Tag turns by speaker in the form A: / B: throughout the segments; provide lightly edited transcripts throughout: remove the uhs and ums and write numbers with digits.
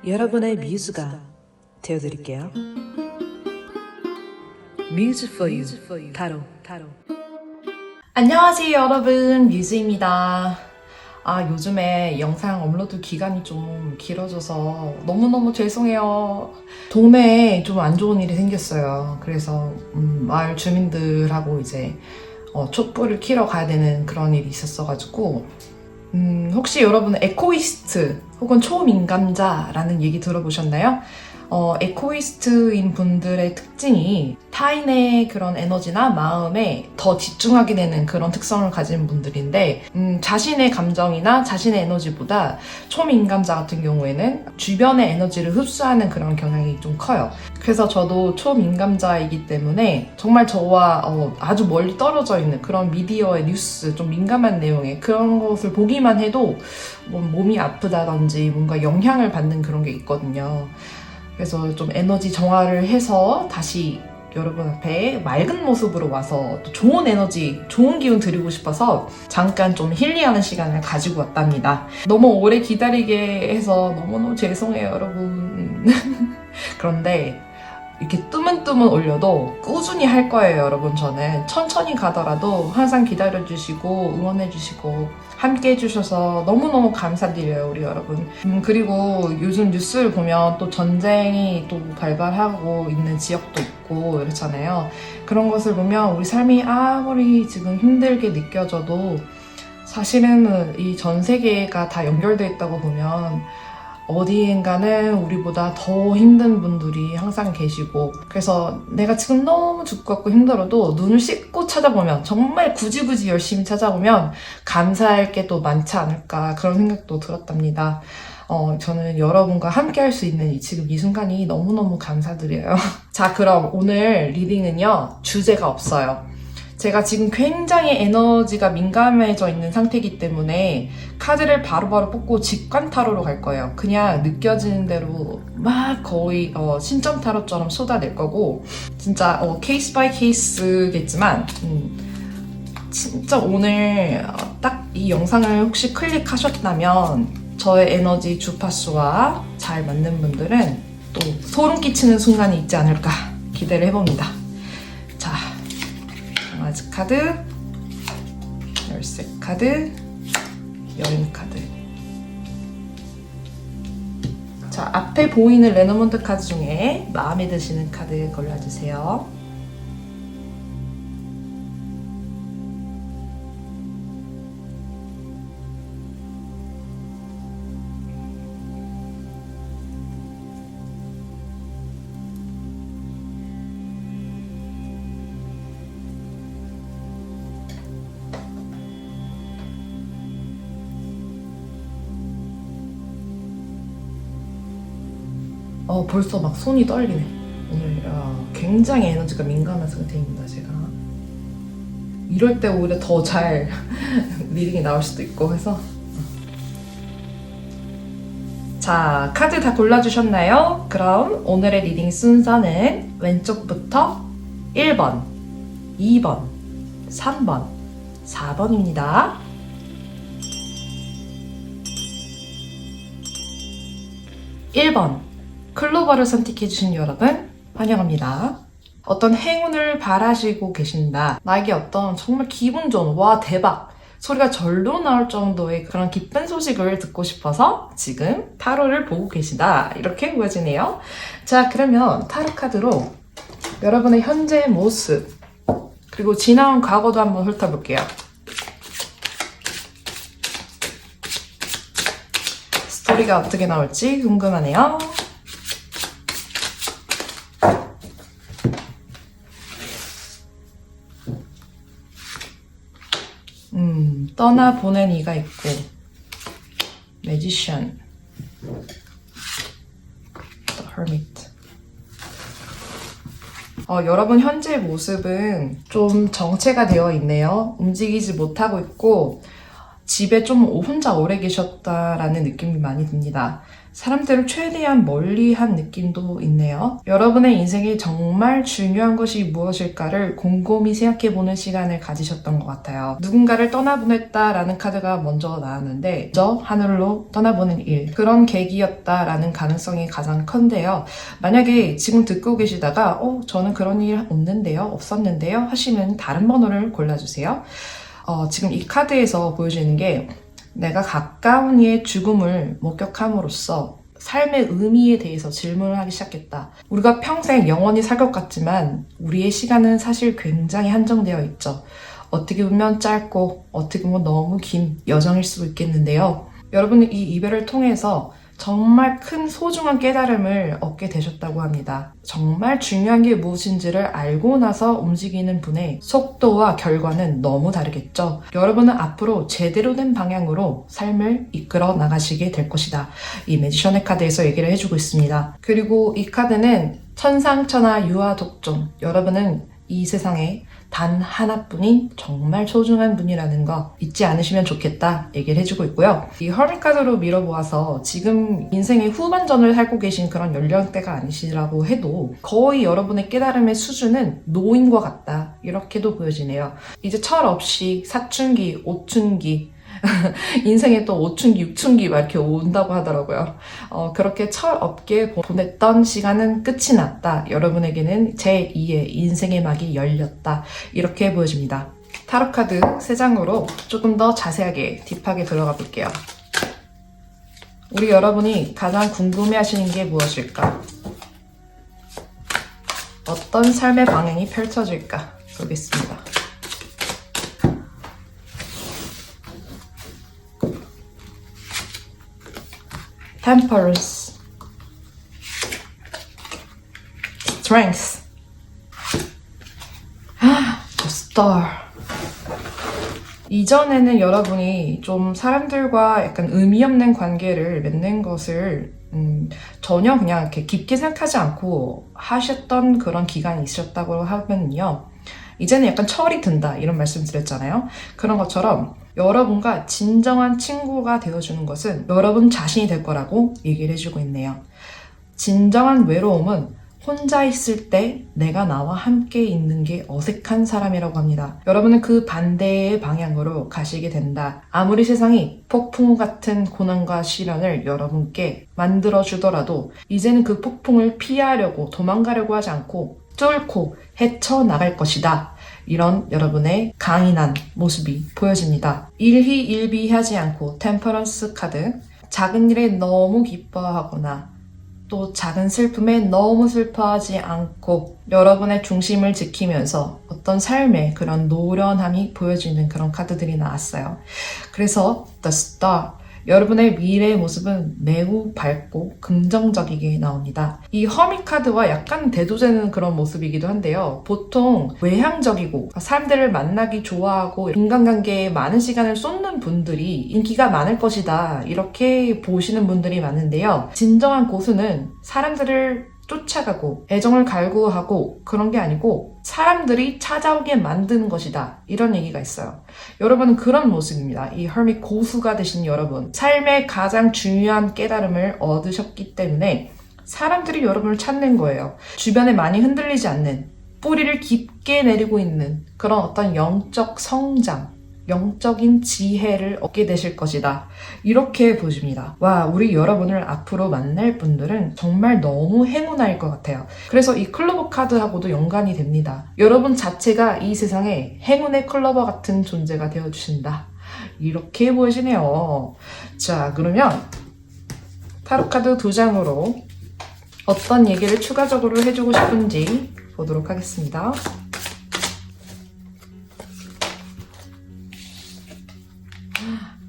A: 여러분의 뮤즈가 되어드릴게요. 뮤즈 for you 타로.
B: 안녕하세요 여러분, 뮤즈입니다. 요즘에 영상 업로드 기간이 좀 길어져서 너무너무 죄송해요. 동네에 좀 안 좋은 일이 생겼어요. 그래서 마을 주민들하고 이제 촛불을 켜러 가야 되는 그런 일이 있었어가지고 혹시 여러분 에코이스트 혹은 초민감자라는 얘기 들어보셨나요? 에코이스트인 분들의 특징이 타인의 그런 에너지나 마음에 더 집중하게 되는 그런 특성을 가진 분들인데 자신의 감정이나 자신의 에너지보다 초민감자 같은 경우에는 주변의 에너지를 흡수하는 그런 경향이 좀 커요. 그래서 저도 초민감자이기 때문에 정말 저와 아주 멀리 떨어져 있는 그런 미디어의 뉴스, 좀 민감한 내용의 그런 것을 보기만 해도 몸이 아프다든지 뭔가 영향을 받는 그런 게 있거든요. 그래서 좀 에너지 정화를 해서 다시 여러분 앞에 맑은 모습으로 와서 또 좋은 에너지, 좋은 기운 드리고 싶어서 잠깐 좀 힐링하는 시간을 가지고 왔답니다. 너무 오래 기다리게 해서 너무너무 죄송해요, 여러분. 그런데 이렇게 뜨문뜨문 올려도 꾸준히 할 거예요, 여러분. 저는 천천히 가더라도 항상 기다려주시고 응원해주시고 함께 해주셔서 너무너무 감사드려요, 우리 여러분. 그리고 요즘 뉴스를 보면 또 전쟁이 또 발발하고 있는 지역도 있고 이렇잖아요. 그런 것을 보면 우리 삶이 아무리 지금 힘들게 느껴져도 사실은 이 전 세계가 다 연결되어 있다고 보면 어디엔가는 우리보다 더 힘든 분들이 항상 계시고, 그래서 내가 지금 너무 죽겠고 힘들어도 눈을 씻고 찾아보면, 정말 굳이 열심히 찾아보면 감사할 게 또 많지 않을까, 그런 생각도 들었답니다. 저는 여러분과 함께 할 수 있는 지금 이 순간이 너무너무 감사드려요. 자, 그럼 오늘 리딩은요, 주제가 없어요. 제가 지금 굉장히 에너지가 민감해져 있는 상태이기 때문에 카드를 바로바로 뽑고 직관 타로로 갈 거예요. 그냥 느껴지는 대로 막 거의 신점 타로처럼 쏟아낼 거고, 진짜 케이스 바이 케이스겠지만 진짜 오늘 딱 이 영상을 혹시 클릭하셨다면 저의 에너지 주파수와 잘 맞는 분들은 또 소름 끼치는 순간이 있지 않을까 기대를 해봅니다. 자, 강아지 카드, 열쇠 카드, 여인 카드. 자, 앞에 보이는 레노먼드 카드 중에 마음에 드시는 카드 골라주세요. 벌써 막 손이 떨리네. 오늘 굉장히 에너지가 민감한 상태입니다, 제가. 이럴 때 오히려 더 잘 리딩이 나올 수도 있고 해서. 자, 카드 다 골라주셨나요? 그럼 오늘의 리딩 순서는 왼쪽부터 1번, 2번, 3번, 4번입니다. 1번 클로버를 선택해주신 여러분 환영합니다. 어떤 행운을 바라시고 계신다. 나에게 어떤 정말 기분 좋은, 와 대박 소리가 절로 나올 정도의 그런 기쁜 소식을 듣고 싶어서 지금 타로를 보고 계시다, 이렇게 보여지네요. 자, 그러면 타로 카드로 여러분의 현재 모습 그리고 지나온 과거도 한번 훑어볼게요. 스토리가 어떻게 나올지 궁금하네요. 떠나보낸 이가 있고, 매지션, The Hermit. 여러분 현재 모습은 좀 정체가 되어 있네요. 움직이지 못하고 있고, 집에 좀 혼자 오래 계셨다라는 느낌이 많이 듭니다. 사람들을 최대한 멀리한 느낌도 있네요. 여러분의 인생에 정말 중요한 것이 무엇일까를 곰곰이 생각해보는 시간을 가지셨던 것 같아요. 누군가를 떠나보냈다라는 카드가 먼저 나왔는데 저 하늘로 떠나보는 일, 그런 계기였다라는 가능성이 가장 큰데요. 만약에 지금 듣고 계시다가 저는 그런 일 없었는데요 하시면 다른 번호를 골라주세요. 지금 이 카드에서 보여지는 게 내가 가까운 이의 죽음을 목격함으로써 삶의 의미에 대해서 질문을 하기 시작했다. 우리가 평생 영원히 살 것 같지만 우리의 시간은 사실 굉장히 한정되어 있죠. 어떻게 보면 짧고 어떻게 보면 너무 긴 여정일 수도 있겠는데요. 여러분은 이 이별을 통해서 정말 큰 소중한 깨달음을 얻게 되셨다고 합니다. 정말 중요한 게 무엇인지를 알고 나서 움직이는 분의 속도와 결과는 너무 다르겠죠. 여러분은 앞으로 제대로 된 방향으로 삶을 이끌어 나가시게 될 것이다. 이 매지션의 카드에서 얘기를 해주고 있습니다. 그리고 이 카드는 천상천하 유아독존, 여러분은 이 세상에 단 하나뿐인 정말 소중한 분이라는 거 잊지 않으시면 좋겠다 얘기를 해주고 있고요. 이 허밋 카드로 밀어보아서 지금 인생의 후반전을 살고 계신 그런 연령대가 아니시라고 해도 거의 여러분의 깨달음의 수준은 노인과 같다 이렇게도 보여지네요. 이제 철없이 사춘기, 오춘기 인생에 또 5춘기, 6춘기 막 이렇게 온다고 하더라고요. 그렇게 철없게 보냈던 시간은 끝이 났다. 여러분에게는 제2의 인생의 막이 열렸다. 이렇게 보여집니다. 타로 카드 3장으로 조금 더 자세하게 딥하게 들어가 볼게요. 우리 여러분이 가장 궁금해하시는 게 무엇일까? 어떤 삶의 방향이 펼쳐질까? 보겠습니다. Temperance, Strength, The Star. 이전에는 여러분이 좀 사람들과 약간 의미 없는 관계를 맺는 것을 전혀 그냥 이렇게 깊게 생각하지 않고 하셨던 그런 기간이 있으셨다고 하면요. 이제는 약간 철이 든다 이런 말씀 드렸잖아요. 그런 것처럼 여러분과 진정한 친구가 되어주는 것은 여러분 자신이 될 거라고 얘기를 해주고 있네요. 진정한 외로움은 혼자 있을 때 내가 나와 함께 있는 게 어색한 사람이라고 합니다. 여러분은 그 반대의 방향으로 가시게 된다. 아무리 세상이 폭풍 같은 고난과 시련을 여러분께 만들어주더라도 이제는 그 폭풍을 피하려고 도망가려고 하지 않고 뚫고 헤쳐나갈 것이다. 이런 여러분의 강인한 모습이 보여집니다. 일희일비하지 않고 템퍼런스 카드, 작은 일에 너무 기뻐하거나 또 작은 슬픔에 너무 슬퍼하지 않고 여러분의 중심을 지키면서 어떤 삶의 그런 노련함이 보여지는 그런 카드들이 나왔어요. 그래서 The Star, 여러분의 미래의 모습은 매우 밝고 긍정적이게 나옵니다. 이 허밋 카드와 약간 대조되는 그런 모습이기도 한데요. 보통 외향적이고 사람들을 만나기 좋아하고 인간관계에 많은 시간을 쏟는 분들이 인기가 많을 것이다 이렇게 보시는 분들이 많은데요. 진정한 고수는 사람들을 쫓아가고 애정을 갈구하고 그런 게 아니고 사람들이 찾아오게 만드는 것이다 이런 얘기가 있어요. 여러분은 그런 모습입니다. 이 허밋 고수가 되신 여러분, 삶의 가장 중요한 깨달음을 얻으셨기 때문에 사람들이 여러분을 찾는 거예요. 주변에 많이 흔들리지 않는, 뿌리를 깊게 내리고 있는 그런 어떤 영적 성장, 영적인 지혜를 얻게 되실 것이다. 이렇게 보십니다. 와, 우리 여러분을 앞으로 만날 분들은 정말 너무 행운할 것 같아요. 그래서 이 클로버 카드하고도 연관이 됩니다. 여러분 자체가 이 세상에 행운의 클로버 같은 존재가 되어주신다. 이렇게 보이시네요. 자, 그러면 타로 카드 2장으로 어떤 얘기를 추가적으로 해주고 싶은지 보도록 하겠습니다.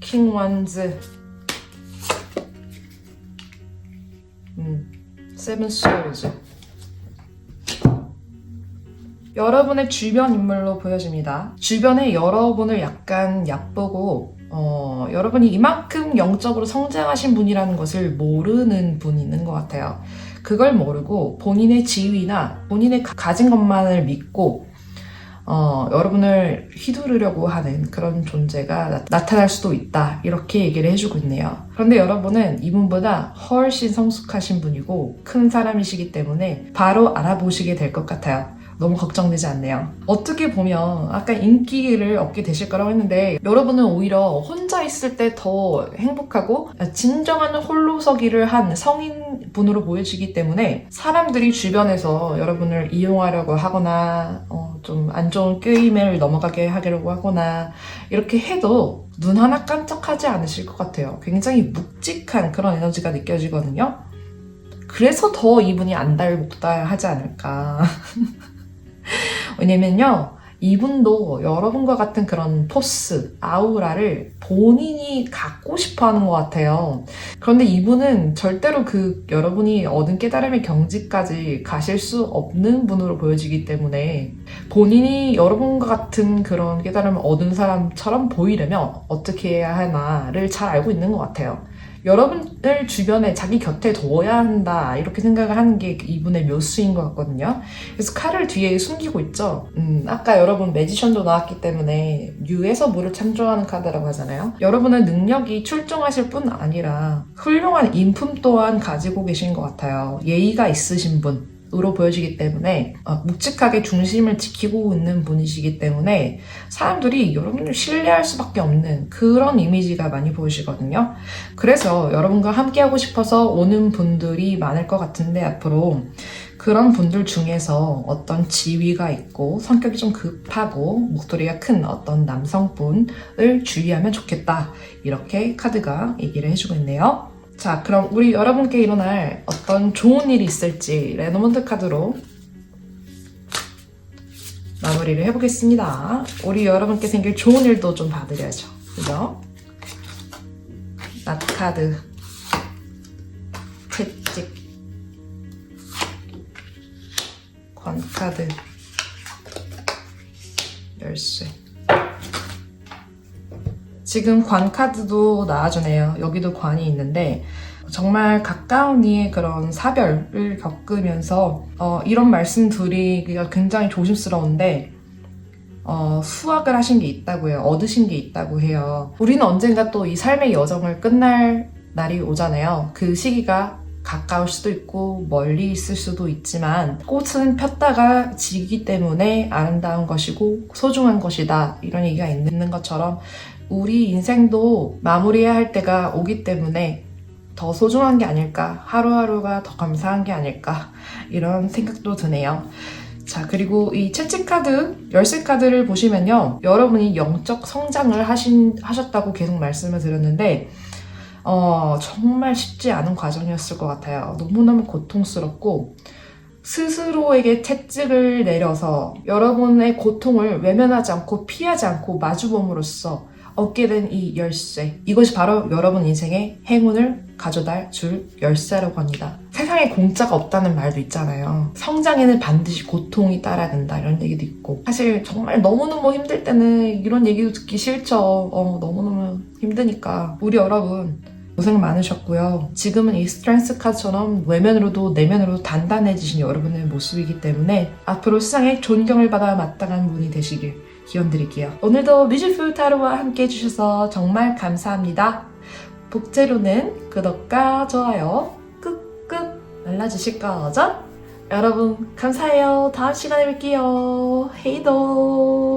B: 킹 원즈, 세븐 소울즈. 여러분의 주변 인물로 보여집니다. 주변에 여러분을 약간 얕보고 여러분이 이만큼 영적으로 성장하신 분이라는 것을 모르는 분이 있는 것 같아요. 그걸 모르고 본인의 지위나 본인의 가진 것만을 믿고 여러분을 휘두르려고 하는 그런 존재가 나타날 수도 있다. 이렇게 얘기를 해주고 있네요. 그런데 여러분은 이분보다 훨씬 성숙하신 분이고 큰 사람이시기 때문에 바로 알아보시게 될 것 같아요. 너무 걱정되지 않네요. 어떻게 보면 아까 인기를 얻게 되실 거라고 했는데 여러분은 오히려 혼자 있을 때 더 행복하고 진정한 홀로서기를 한 성인분으로 보여지기 때문에 사람들이 주변에서 여러분을 이용하려고 하거나 좀 안 좋은 꾀임을 넘어가게 하려고 하거나 이렇게 해도 눈 하나 깜짝하지 않으실 것 같아요. 굉장히 묵직한 그런 에너지가 느껴지거든요. 그래서 더 이분이 안달복달하지 않을까. 왜냐면요, 이분도 여러분과 같은 그런 포스, 아우라를 본인이 갖고 싶어 하는 것 같아요. 그런데 이분은 절대로 여러분이 얻은 깨달음의 경지까지 가실 수 없는 분으로 보여지기 때문에 본인이 여러분과 같은 그런 깨달음을 얻은 사람처럼 보이려면 어떻게 해야 하나를 잘 알고 있는 것 같아요. 여러분을 주변에 자기 곁에 둬야 한다 이렇게 생각을 하는 게 이분의 묘수인 것 같거든요. 그래서 칼을 뒤에 숨기고 있죠. 아까 여러분 매지션도 나왔기 때문에 유에서 물을 창조하는 카드라고 하잖아요. 여러분은 능력이 출중하실 뿐 아니라 훌륭한 인품 또한 가지고 계신 것 같아요. 예의가 있으신 분 으로 보여지기 때문에 묵직하게 중심을 지키고 있는 분이시기 때문에 사람들이 여러분을 신뢰할 수밖에 없는 그런 이미지가 많이 보이시거든요. 그래서 여러분과 함께하고 싶어서 오는 분들이 많을 것 같은데 앞으로 그런 분들 중에서 어떤 지위가 있고 성격이 좀 급하고 목소리가 큰 어떤 남성분을 주의하면 좋겠다. 이렇게 카드가 얘기를 해주고 있네요. 자, 그럼 우리 여러분께 일어날 어떤 좋은 일이 있을지 레노먼트 카드로 마무리를 해보겠습니다. 우리 여러분께 생길 좋은 일도 좀 봐드려야죠. 그죠? 낫 카드, 채찍, 관 카드, 열쇠. 지금 관 카드도 나와주네요. 여기도 관이 있는데 정말 가까운 이의 그런 사별을 겪으면서 이런 말씀 드리기가 굉장히 조심스러운데 수확을 하신 게 있다고 해요. 얻으신 게 있다고 해요. 우리는 언젠가 또 이 삶의 여정을 끝날 날이 오잖아요. 그 시기가 가까울 수도 있고 멀리 있을 수도 있지만 꽃은 폈다가 지기 때문에 아름다운 것이고 소중한 것이다. 이런 얘기가 있는 것처럼 우리 인생도 마무리해야 할 때가 오기 때문에 더 소중한 게 아닐까, 하루하루가 더 감사한 게 아닐까 이런 생각도 드네요. 자, 그리고 이 채찍 카드, 열쇠 카드를 보시면요, 여러분이 영적 성장을 하셨다고 계속 말씀을 드렸는데 정말 쉽지 않은 과정이었을 것 같아요. 너무너무 고통스럽고 스스로에게 채찍을 내려서 여러분의 고통을 외면하지 않고 피하지 않고 마주봄으로써 얻게 된 이 열쇠, 이것이 바로 여러분 인생의 행운을 가져다 줄 열쇠라고 합니다. 세상에 공짜가 없다는 말도 있잖아요. 성장에는 반드시 고통이 따라간다 이런 얘기도 있고, 사실 정말 너무너무 힘들 때는 이런 얘기도 듣기 싫죠. 너무너무 힘드니까 우리 여러분 고생 많으셨고요. 지금은 이 스트렝스 카드처럼 외면으로도 내면으로도 단단해지신 여러분의 모습이기 때문에 앞으로 세상에 존경을 받아 마땅한 분이 되시길 기원드릴게요. 오늘도 뮤직풀 타로와 함께 해주셔서 정말 감사합니다. 복제로는 구독과 좋아요 꾹꾹 눌러주실 거죠? 여러분 감사해요. 다음 시간에 뵐게요. 헤이도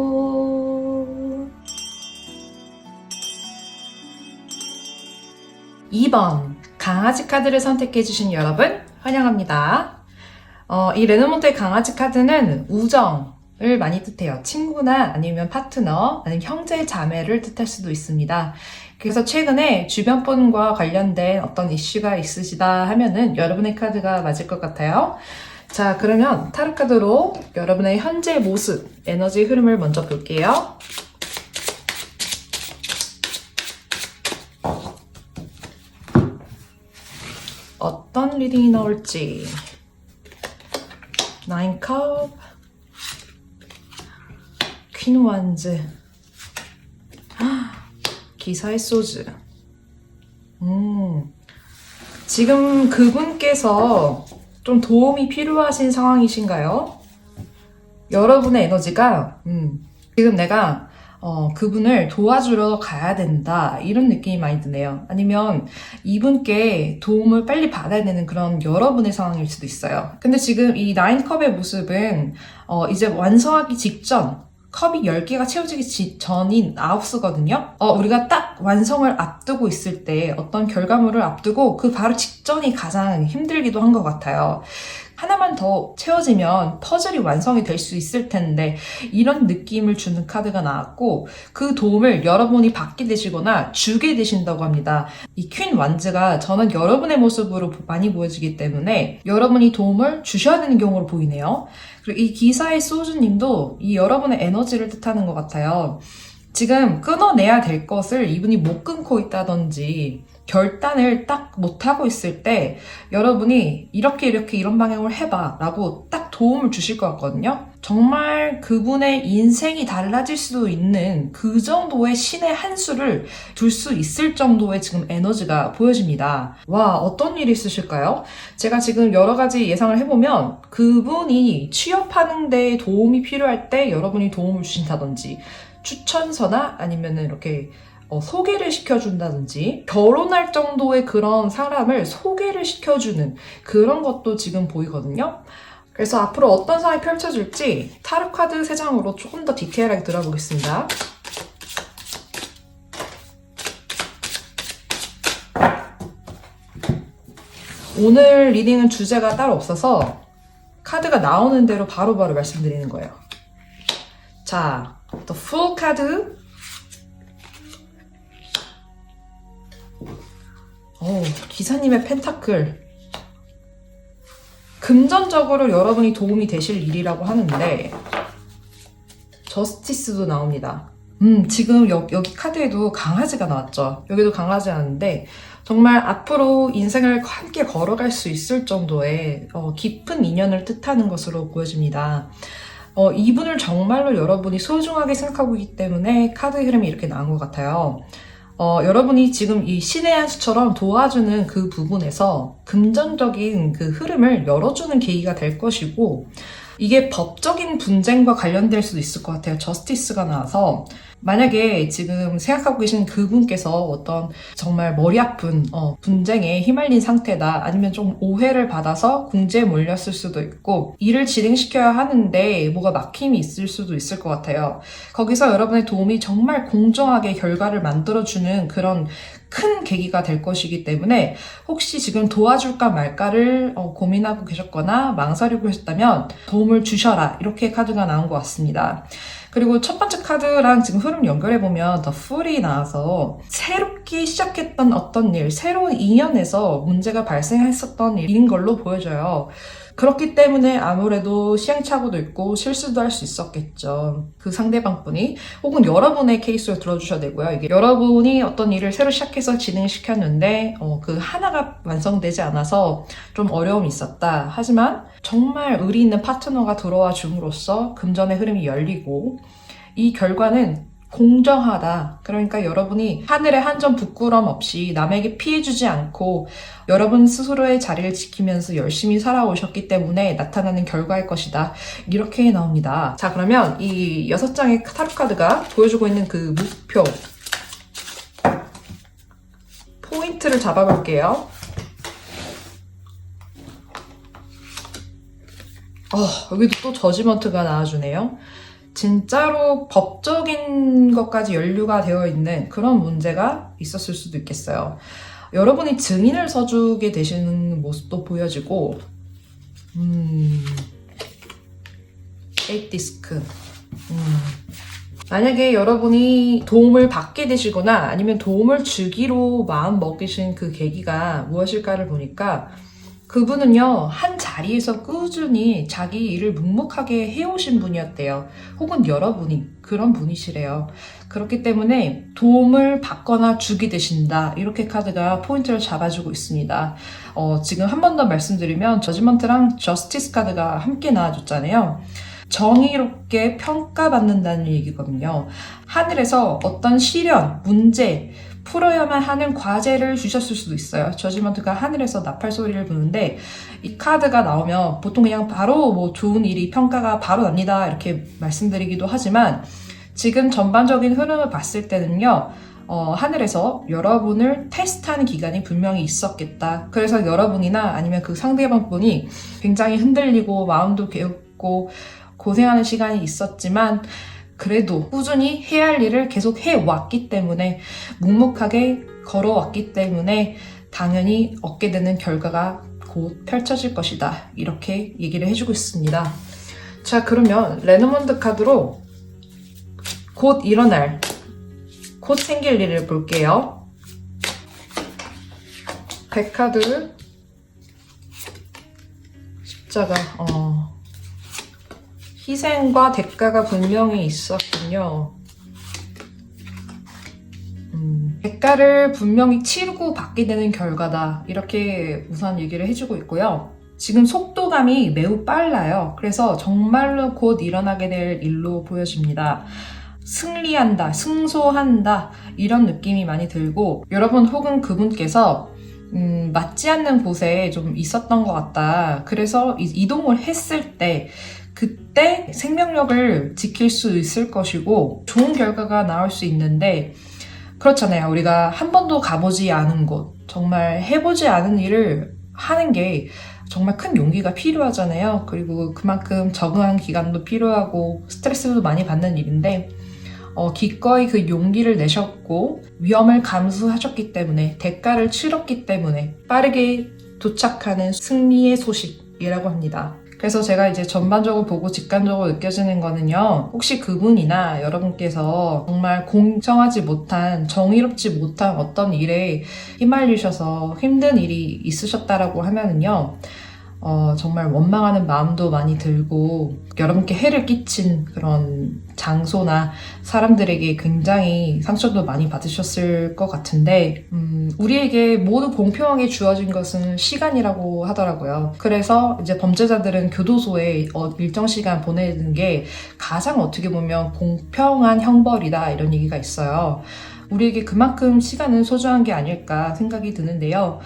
B: 2번 강아지 카드를 선택해주신 여러분 환영합니다. 이 레노먼트의 강아지 카드는 우정을 많이 뜻해요. 친구나 아니면 파트너, 아니면 형제 자매를 뜻할 수도 있습니다. 그래서 최근에 주변 분과 관련된 어떤 이슈가 있으시다 하면은 여러분의 카드가 맞을 것 같아요. 자, 그러면 타로 카드로 여러분의 현재 모습, 에너지 흐름을 먼저 볼게요. 어떤 리딩이 나올지. 나인 컵, 퀸 완즈, 기사의 소즈. 지금 그분께서 좀 도움이 필요하신 상황이신가요? 여러분의 에너지가 지금 내가 그분을 도와주러 가야 된다 이런 느낌이 많이 드네요. 아니면 이분께 도움을 빨리 받아야 되는 그런 여러분의 상황일 수도 있어요. 근데 지금 이 9컵의 모습은 이제 완성하기 직전, 컵이 10개가 채워지기 전인 9수거든요. 우리가 딱 완성을 앞두고 있을 때, 어떤 결과물을 앞두고 그 바로 직전이 가장 힘들기도 한 것 같아요. 하나만 더 채워지면 퍼즐이 완성이 될 수 있을 텐데, 이런 느낌을 주는 카드가 나왔고, 그 도움을 여러분이 받게 되시거나 주게 되신다고 합니다. 이 퀸 완즈가 저는 여러분의 모습으로 많이 보여지기 때문에 여러분이 도움을 주셔야 되는 경우로 보이네요. 그리고 이 기사의 소주님도 이 여러분의 에너지를 뜻하는 것 같아요. 지금 끊어내야 될 것을 이분이 못 끊고 있다든지 결단을 딱 못하고 있을 때 여러분이 이렇게 이런 방향으로 해봐 라고 딱 도움을 주실 것 같거든요. 정말 그분의 인생이 달라질 수도 있는 그 정도의 신의 한 수를 둘 수 있을 정도의 지금 에너지가 보여집니다. 와, 어떤 일이 있으실까요? 제가 지금 여러 가지 예상을 해보면 그분이 취업하는 데 도움이 필요할 때 여러분이 도움을 주신다든지, 추천서나 아니면은 이렇게 소개를 시켜준다든지, 결혼할 정도의 그런 사람을 소개를 시켜주는 그런 것도 지금 보이거든요. 그래서 앞으로 어떤 상황이 펼쳐질지 타로 카드 3장으로 조금 더 디테일하게 들어보겠습니다. 오늘 리딩은 주제가 따로 없어서 카드가 나오는 대로 바로바로 말씀드리는 거예요. 자, The Fool 카드. 기사님의 펜타클. 금전적으로 여러분이 도움이 되실 일이라고 하는데 저스티스도 나옵니다. 지금 여기 카드에도 강아지가 나왔죠. 여기도 강아지 나왔는데 정말 앞으로 인생을 함께 걸어갈 수 있을 정도의 깊은 인연을 뜻하는 것으로 보여집니다. 이분을 정말로 여러분이 소중하게 생각하고 있기 때문에 카드 흐름이 이렇게 나온 것 같아요. 여러분이 지금 이 신의 한 수처럼 도와주는 그 부분에서 금전적인 그 흐름을 열어주는 계기가 될 것이고, 이게 법적인 분쟁과 관련될 수도 있을 것 같아요. 저스티스가 나와서 만약에 지금 생각하고 계신 그분께서 어떤 정말 머리 아픈 분쟁에 휘말린 상태다, 아니면 좀 오해를 받아서 궁지에 몰렸을 수도 있고 일을 진행시켜야 하는데 뭐가 막힘이 있을 수도 있을 것 같아요. 거기서 여러분의 도움이 정말 공정하게 결과를 만들어주는 그런 큰 계기가 될 것이기 때문에 혹시 지금 도와줄까 말까를 고민하고 계셨거나 망설이고 계셨다면 도움을 주셔라, 이렇게 카드가 나온 것 같습니다. 그리고 첫 번째 카드랑 지금 흐름 연결해보면 더 풀이 나와서 새롭게 시작했던 어떤 일, 새로운 인연에서 문제가 발생했었던 일인 걸로 보여져요. 그렇기 때문에 아무래도 시행착오도 있고 실수도 할 수 있었겠죠. 그 상대방 분이, 혹은 여러분의 케이스를 들어주셔야 되고요. 이게 여러분이 어떤 일을 새로 시작해서 진행시켰는데 그 하나가 완성되지 않아서 좀 어려움이 있었다. 하지만 정말 의리 있는 파트너가 들어와 줌으로써 금전의 흐름이 열리고 이 결과는 공정하다. 그러니까 여러분이 하늘의 한 점 부끄럼 없이 남에게 피해주지 않고 여러분 스스로의 자리를 지키면서 열심히 살아오셨기 때문에 나타나는 결과일 것이다. 이렇게 나옵니다. 자, 그러면 이 6장의 타로 카드가 보여주고 있는 그 목표 포인트를 잡아볼게요. 여기도 또 저지먼트가 나와주네요. 진짜로 법적인 것까지 연루가 되어 있는 그런 문제가 있었을 수도 있겠어요. 여러분이 증인을 서주게 되시는 모습도 보여지고, 에잇 디스크. 만약에 여러분이 도움을 받게 되시거나 아니면 도움을 주기로 마음 먹으신 그 계기가 무엇일까를 보니까 그분은요, 한 자리에서 꾸준히 자기 일을 묵묵하게 해오신 분이었대요. 혹은 여러분이 그런 분이시래요. 그렇기 때문에 도움을 받거나 주게 되신다. 이렇게 카드가 포인트를 잡아주고 있습니다. 지금 한 번 더 말씀드리면 저지먼트랑 저스티스 카드가 함께 나와줬잖아요. 정의롭게 평가받는다는 얘기거든요. 하늘에서 어떤 시련, 문제, 풀어야만 하는 과제를 주셨을 수도 있어요. 저지먼트가 하늘에서 나팔 소리를 부는데 이 카드가 나오면 보통 그냥 바로 뭐 좋은 일이 평가가 바로 납니다 이렇게 말씀드리기도 하지만 지금 전반적인 흐름을 봤을 때는요 하늘에서 여러분을 테스트하는 기간이 분명히 있었겠다. 그래서 여러분이나 아니면 그 상대방 분이 굉장히 흔들리고 마음도 괴롭고 고생하는 시간이 있었지만 그래도 꾸준히 해야 할 일을 계속 해왔기 때문에 묵묵하게 걸어왔기 때문에 당연히 얻게 되는 결과가 곧 펼쳐질 것이다. 이렇게 얘기를 해주고 있습니다. 자, 그러면 레노먼드 카드로 곧 일어날, 곧 생길 일을 볼게요. 100카드, 십자가, 희생과 대가가 분명히 있었군요. 대가를 분명히 치르고 받게 되는 결과다. 이렇게 우선 얘기를 해주고 있고요. 지금 속도감이 매우 빨라요. 그래서 정말로 곧 일어나게 될 일로 보여집니다. 승리한다, 승소한다 이런 느낌이 많이 들고 여러분 혹은 그분께서 맞지 않는 곳에 좀 있었던 것 같다. 그래서 이동을 했을 때 그때 생명력을 지킬 수 있을 것이고 좋은 결과가 나올 수 있는데 그렇잖아요. 우리가 한 번도 가보지 않은 곳, 정말 해보지 않은 일을 하는 게 정말 큰 용기가 필요하잖아요. 그리고 그만큼 적응한 기간도 필요하고 스트레스도 많이 받는 일인데 기꺼이 그 용기를 내셨고 위험을 감수하셨기 때문에 대가를 치렀기 때문에 빠르게 도착하는 승리의 소식이라고 합니다. 그래서 제가 이제 전반적으로 보고 직관적으로 느껴지는 거는요. 혹시 그분이나 여러분께서 정말 공정하지 못한, 정의롭지 못한 어떤 일에 휘말리셔서 힘든 일이 있으셨다라고 하면은요. 정말 원망하는 마음도 많이 들고 여러분께 해를 끼친 그런 장소나 사람들에게 굉장히 상처도 많이 받으셨을 것 같은데 우리에게 모두 공평하게 주어진 것은 시간이라고 하더라고요. 그래서 이제 범죄자들은 교도소에 일정 시간 보내는 게 가장 어떻게 보면 공평한 형벌이다 이런 얘기가 있어요. 우리에게 그만큼 시간은 소중한 게 아닐까 생각이 드는데요.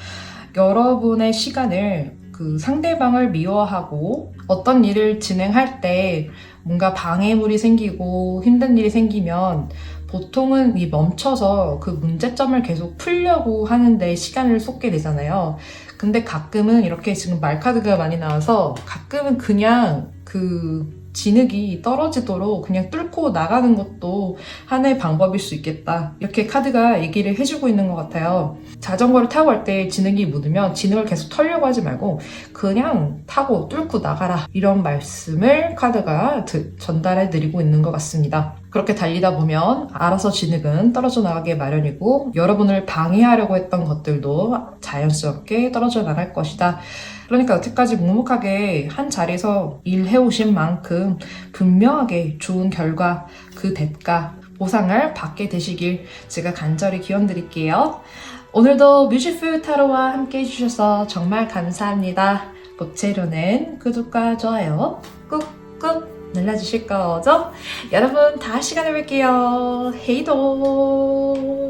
B: 여러분의 시간을 그 상대방을 미워하고 어떤 일을 진행할 때 뭔가 방해물이 생기고 힘든 일이 생기면 보통은 멈춰서 그 문제점을 계속 풀려고 하는데 시간을 쏟게 되잖아요. 근데 가끔은 이렇게 지금 말카드가 많이 나와서 가끔은 그냥 그 진흙이 떨어지도록 그냥 뚫고 나가는 것도 하나의 방법일 수 있겠다. 이렇게 카드가 얘기를 해주고 있는 것 같아요. 자전거를 타고 갈 때 진흙이 묻으면 진흙을 계속 털려고 하지 말고 그냥 타고 뚫고 나가라. 이런 말씀을 카드가 전달해 드리고 있는 것 같습니다. 그렇게 달리다 보면 알아서 진흙은 떨어져 나가게 마련이고 여러분을 방해하려고 했던 것들도 자연스럽게 떨어져 나갈 것이다. 그러니까 여태까지 묵묵하게 한 자리에서 일해오신 만큼 분명하게 좋은 결과, 그 대가, 보상을 받게 되시길 제가 간절히 기원 드릴게요. 오늘도 뮤직풀 타로와 함께 해주셔서 정말 감사합니다. 모체로는 구독과 좋아요 꾹꾹 눌러주실 거죠? 여러분 다음 시간에 뵐게요. 헤이도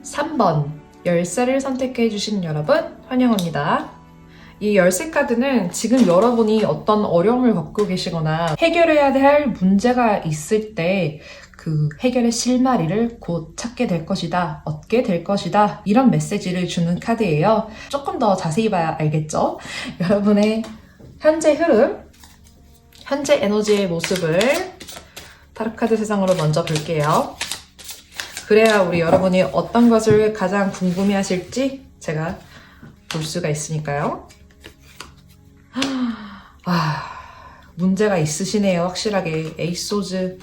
B: 3번 열쇠를 선택해 주신 여러분 환영합니다. 이 열쇠 카드는 지금 여러분이 어떤 어려움을 겪고 계시거나 해결해야 할 문제가 있을 때 그 해결의 실마리를 곧 찾게 될 것이다, 얻게 될 것이다 이런 메시지를 주는 카드예요. 조금 더 자세히 봐야 알겠죠? 여러분의 현재 흐름, 현재 에너지의 모습을 타로카드 세상으로 먼저 볼게요. 그래야 우리 여러분이 어떤 것을 가장 궁금해 하실지 제가 볼 수가 있으니까요. 문제가 있으시네요. 확실하게. 에이소즈.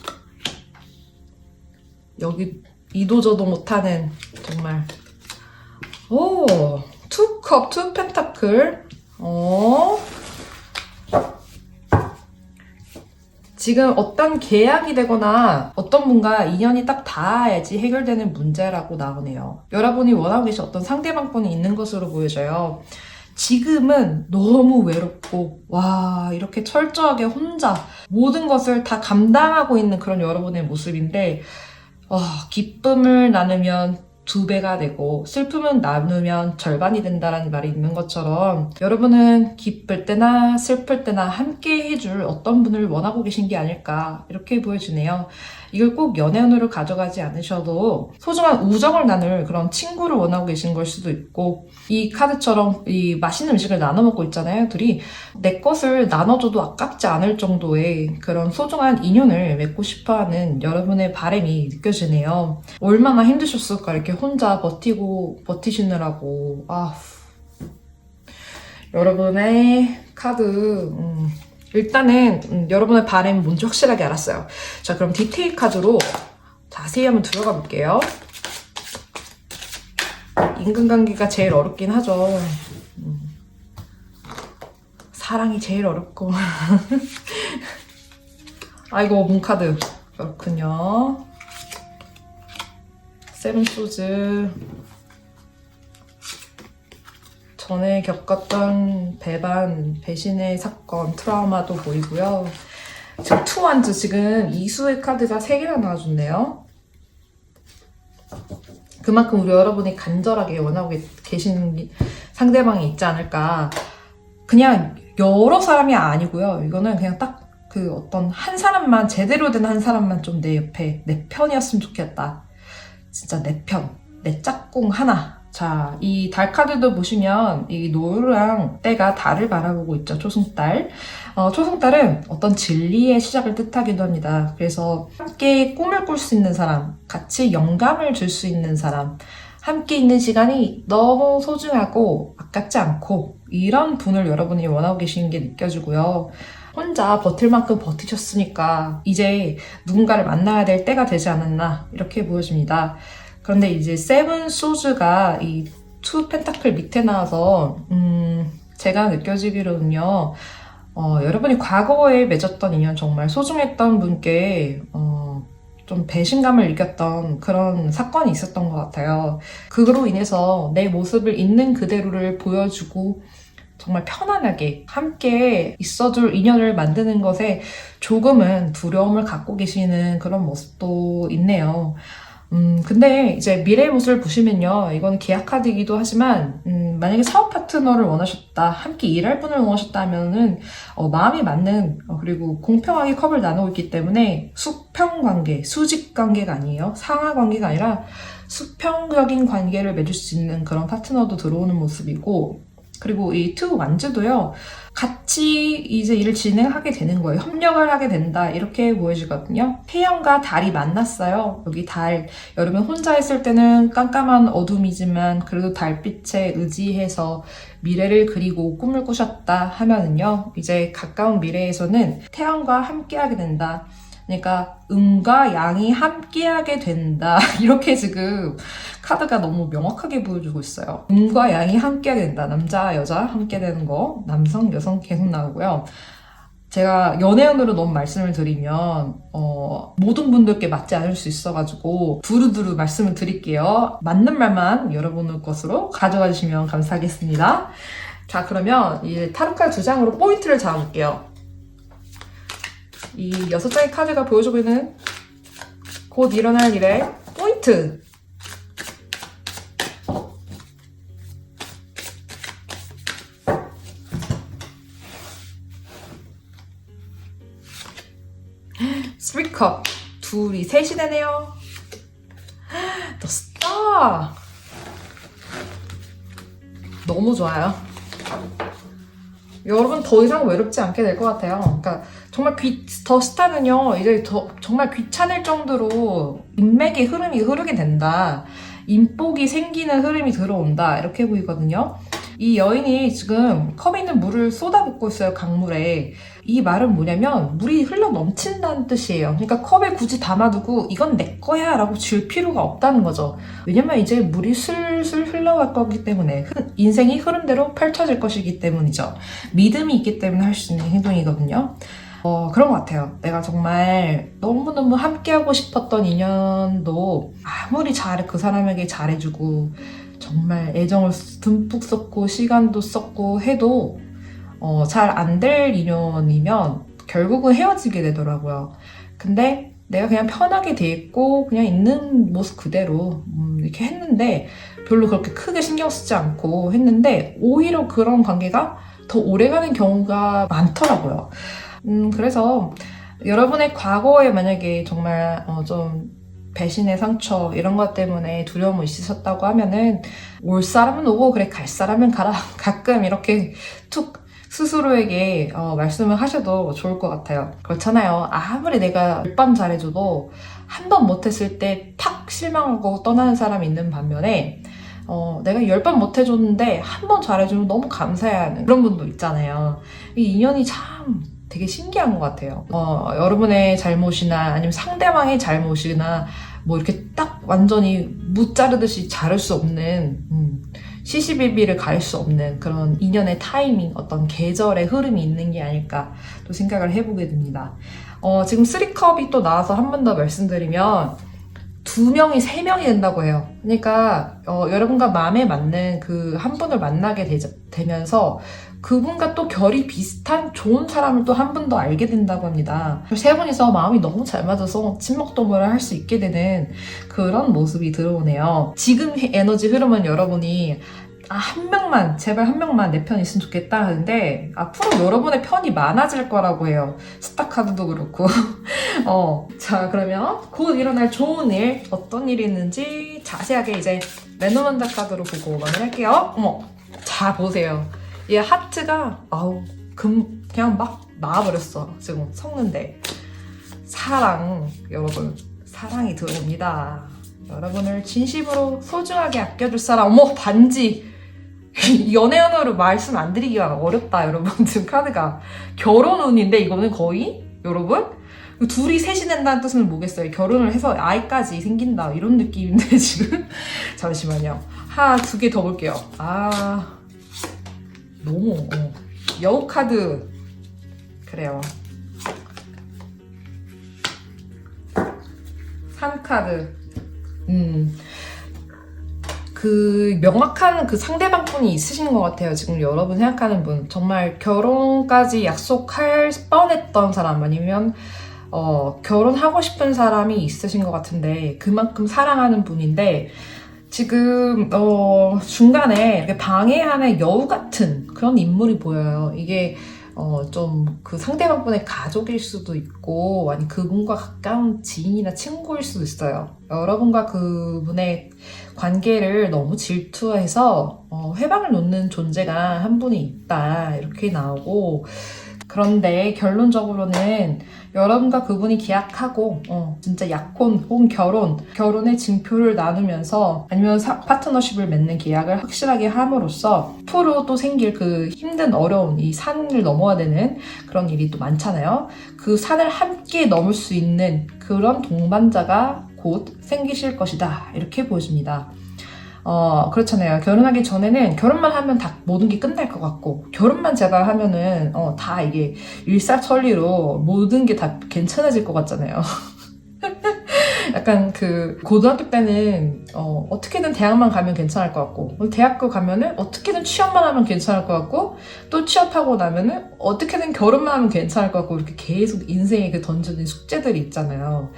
B: 여기 이도저도 못하는 정말. 오, 투컵, 투 펜타클. 지금 어떤 계약이 되거나 어떤 분과 인연이 딱 닿아야지 해결되는 문제라고 나오네요. 여러분이 원하고 계신 어떤 상대방분이 있는 것으로 보여져요. 지금은 너무 외롭고, 와, 이렇게 철저하게 혼자 모든 것을 다 감당하고 있는 그런 여러분의 모습인데, 기쁨을 나누면 2배가 되고 슬픔은 나누면 절반이 된다라는 말이 있는 것처럼 여러분은 기쁠 때나 슬플 때나 함께 해줄 어떤 분을 원하고 계신 게 아닐까 이렇게 보여지네요. 이걸 꼭 연애운으로 가져가지 않으셔도 소중한 우정을 나눌 그런 친구를 원하고 계신 걸 수도 있고 이 카드처럼 이 맛있는 음식을 나눠 먹고 있잖아요. 둘이 내 것을 나눠줘도 아깝지 않을 정도의 그런 소중한 인연을 맺고 싶어하는 여러분의 바람이 느껴지네요. 얼마나 힘드셨을까 이렇게 혼자 버티시느라고. 여러분의 카드 일단은 여러분의 바람이 뭔지 확실하게 알았어요. 자, 그럼 디테일 카드로 자세히 한번 들어가 볼게요. 인간관계가 제일 어렵긴 하죠. 사랑이 제일 어렵고. 아이고, 문카드. 그렇군요. 세븐 소즈. 전에 겪었던 배반, 배신의 사건, 트라우마도 보이고요. 지금 투완즈, 지금 이수의 카드가 3개나 나와줬네요. 그만큼 우리 여러분이 간절하게 원하고 계신 상대방이 있지 않을까. 그냥 여러 사람이 아니고요. 이거는 그냥 딱 그 어떤 한 사람만, 제대로 된 한 사람만 좀 내 옆에, 내 편이었으면 좋겠다. 진짜 내 편, 내 짝꿍 하나. 자, 이 달 카드도 보시면 이 노랑 떼가 달을 바라보고 있죠. 초승달. 초승달은 어떤 진리의 시작을 뜻하기도 합니다. 그래서 함께 꿈을 꿀 수 있는 사람, 같이 영감을 줄 수 있는 사람, 함께 있는 시간이 너무 소중하고 아깝지 않고 이런 분을 여러분이 원하고 계시는 게 느껴지고요. 혼자 버틸 만큼 버티셨으니까 이제 누군가를 만나야 될 때가 되지 않았나 이렇게 보여집니다. 그런데 이제 세븐 소즈가 이 투 펜타클 밑에 나와서 제가 느껴지기로는요. 여러분이 과거에 맺었던 인연 정말 소중했던 분께 좀 배신감을 느꼈던 그런 사건이 있었던 것 같아요. 그로 인해서 내 모습을 있는 그대로를 보여주고 정말 편안하게 함께 있어줄 인연을 만드는 것에 조금은 두려움을 갖고 계시는 그런 모습도 있네요. 근데 이제 미래의 모습을 보시면요. 이건 계약 카드이기도 하지만, 만약에 사업 파트너를 원하셨다, 함께 일할 분을 원하셨다 하면은, 마음이 맞는, 그리고 공평하게 컵을 나누고 있기 때문에 수평 관계, 수직 관계가 아니에요. 상하 관계가 아니라 수평적인 관계를 맺을 수 있는 그런 파트너도 들어오는 모습이고, 그리고 이 투 완즈도요, 같이 이제 일을 진행하게 되는 거예요. 협력을 하게 된다. 이렇게 보여지거든요. 태양과 달이 만났어요. 여기 달, 여러분 혼자 있을 때는 깜깜한 어둠이지만 그래도 달빛에 의지해서 미래를 그리고 꿈을 꾸셨다 하면은요, 이제 가까운 미래에서는 태양과 함께하게 된다. 그러니까 음과 양이 함께하게 된다. 이렇게 지금 카드가 너무 명확하게 보여주고 있어요. 음과 양이 함께하게 된다. 남자, 여자 함께 되는 거. 남성, 여성 계속 나오고요. 제가 연애운으로 너무 말씀을 드리면 모든 분들께 맞지 않을 수 있어가지고 두루두루 말씀을 드릴게요. 맞는 말만 여러분의 것으로 가져가 주시면 감사하겠습니다. 자, 그러면 이 타로카드 2장으로 포인트를 잡아볼게요. 이 6장의 카드가 보여주고 있는 곧 일어날 일의 포인트. 스리컵. 둘이 셋이 되네요. The Star. 너무 좋아요. 여러분 더 이상 외롭지 않게 될 것 같아요. 그러니까 정말 더 스타는요, 이제 정말 귀찮을 정도로 인맥의 흐름이 흐르게 된다. 인복이 생기는 흐름이 들어온다. 이렇게 보이거든요. 이 여인이 지금 컵에 있는 물을 쏟아붓고 있어요, 강물에. 이 말은 뭐냐면 물이 흘러 넘친다는 뜻이에요. 그러니까 컵에 굳이 담아두고 이건 내 거야 라고 줄 필요가 없다는 거죠. 왜냐면 이제 물이 슬슬 흘러갈 거기 때문에 인생이 흐름대로 펼쳐질 것이기 때문이죠. 믿음이 있기 때문에 할 수 있는 행동이거든요. 그런 것 같아요. 내가 정말 너무너무 함께하고 싶었던 인연도 아무리 그 사람에게 잘해주고 정말 애정을 듬뿍 썼고 시간도 썼고 해도 잘 안 될 인연이면 결국은 헤어지게 되더라고요. 근데 내가 그냥 편하게 돼 있고 그냥 있는 모습 그대로 이렇게 했는데 별로 그렇게 크게 신경 쓰지 않고 했는데 오히려 그런 관계가 더 오래가는 경우가 많더라고요. 그래서 여러분의 과거에 만약에 정말 좀 배신의 상처 이런 것 때문에 두려움이 있으셨다고 하면은 올 사람은 오고 그래 갈 사람은 가라. 가끔 이렇게 툭 스스로에게 말씀을 하셔도 좋을 것 같아요. 그렇잖아요. 아무리 내가 10번 잘해줘도 한 번 못했을 때 팍 실망하고 떠나는 사람이 있는 반면에 내가 10번 못해줬는데 한 번 잘해주면 너무 감사해하는 그런 분도 있잖아요. 이 인연이 참 되게 신기한 것 같아요. 여러분의 잘못이나 아니면 상대방의 잘못이나 뭐 이렇게 딱 완전히 무 자르듯이 자를 수 없는 시시비비를 가릴 수 없는 그런 인연의 타이밍, 어떤 계절의 흐름이 있는 게 아닐까 또 생각을 해보게 됩니다. 지금 3컵이 또 나와서 한 번 더 말씀드리면 2명이 3명이 된다고 해요. 그러니까 여러분과 마음에 맞는 그 한 분을 만나게 되면서 그분과 또 결이 비슷한 좋은 사람을 또 한 분 더 알게 된다고 합니다. 세 분이서 마음이 너무 잘 맞아서 친목도모를 할 수 있게 되는 그런 모습이 들어오네요. 지금 에너지 흐름은 여러분이 한 명만, 제발 한 명만 내 편 있으면 좋겠다 하는데 앞으로 여러분의 편이 많아질 거라고 해요. 스타카드도 그렇고. 자, 그러면 곧 일어날 좋은 일, 어떤 일이 있는지 자세하게 이제 레노먼드 카드로 보고 마무리할게요. 자, 보세요. 이 하트가 그냥 막 나와버렸어. 지금 섞는데 사랑, 여러분 사랑이 들어옵니다. 여러분을 진심으로 소중하게 아껴줄 사람. 반지. 연애운으로 말씀 안 드리기가 어렵다, 여러분. 지금 카드가 결혼운인데 이거는 거의 여러분 둘이 셋이 된다는 뜻은 뭐겠어요? 결혼을 해서 아이까지 생긴다 이런 느낌인데 지금 잠시만요. 하나 2개 더 볼게요. 너무 여우 카드 그래요. 산 카드 그 명확한 그 상대방 분이 있으신 것 같아요. 지금 여러분 생각하는 분 정말 결혼까지 약속할 뻔했던 사람 아니면 결혼하고 싶은 사람이 있으신 것 같은데 그만큼 사랑하는 분인데 지금 중간에 이렇게 방해하는 여우 같은 그런 인물이 보여요. 이게 좀 그 상대방 분의 가족일 수도 있고 아니 그분과 가까운 지인이나 친구일 수도 있어요. 여러분과 그분의 관계를 너무 질투해서 회방을 놓는 존재가 한 분이 있다 이렇게 나오고 그런데 결론적으로는 여러분과 그분이 계약하고 진짜 약혼 혹은 결혼의 징표를 나누면서 아니면 파트너십을 맺는 계약을 확실하게 함으로써 앞으로 또 생길 그 힘든 어려운 이 산을 넘어야 되는 그런 일이 또 많잖아요. 그 산을 함께 넘을 수 있는 그런 동반자가 곧 생기실 것이다 이렇게 보여집니다. 그렇잖아요. 결혼하기 전에는 결혼만 하면 다 모든 게 끝날 것 같고 결혼만 제발 하면은 다 이게 일사천리로 모든 게 다 괜찮아질 것 같잖아요. 약간 그 고등학교 때는 어떻게든 대학만 가면 괜찮을 것 같고 대학교 가면은 어떻게든 취업만 하면 괜찮을 것 같고 또 취업하고 나면은 어떻게든 결혼만 하면 괜찮을 것 같고 이렇게 계속 인생에 그 던져진 숙제들이 있잖아요.